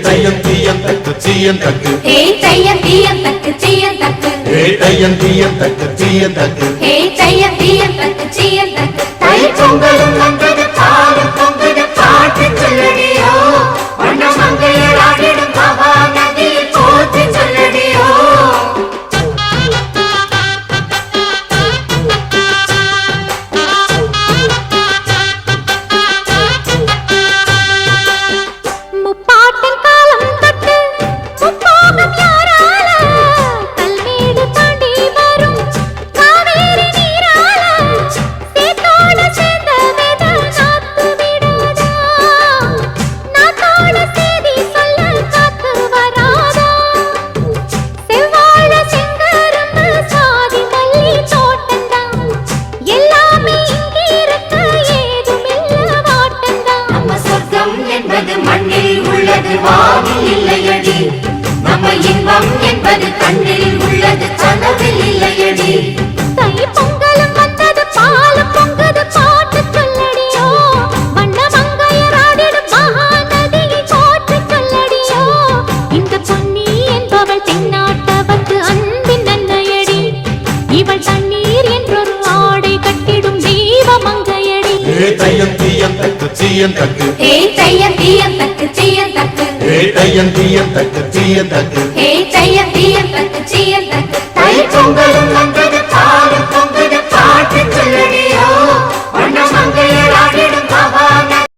தையம் தீயம் தக்கு சீயம் தக்கு தையம் தீயம் தக்கு சீயம் தக்கு தையம் தீயம் தக்கு சீயம் தக்கு தையம் தீயம் தக்கு சீயம் தக்கு தை பொங்கலும் வந்தது பாலும் பொங்குது பாட்டு சொல்லடியோ வண்ண மங்கையர் ஆடிடும் மகா நதியை போற்றி சொல்லடியோ மண்ணில் உள்ளது வானில் இல்லையடி நம்ம இன்பம் என்பது கண்ணில் உள்ளது கனவில் இல்லையடி தை பொங்கலும் வந்தது பாலும் பொங்குது பாட்டு சொல்லடியோ வண்ண மங்கையர் ஆடிடும் மகா நதியை போற்றி சொல்லடியோ இந்த பொன்னி என்பவள் தென்னாட்டவர்க்கு அன்பின் நன்மையடி இவள் தண்ணீர் என்றொரு ஆடை கட்டிடும் தெய்வ மங்கையடி தையம் தீயம் தக்கு சீயம் தக்கு தையம் தீயம் தக்கு சீயம் தக்கு தையம் தீயம் தக்கு சீயம் தக்கு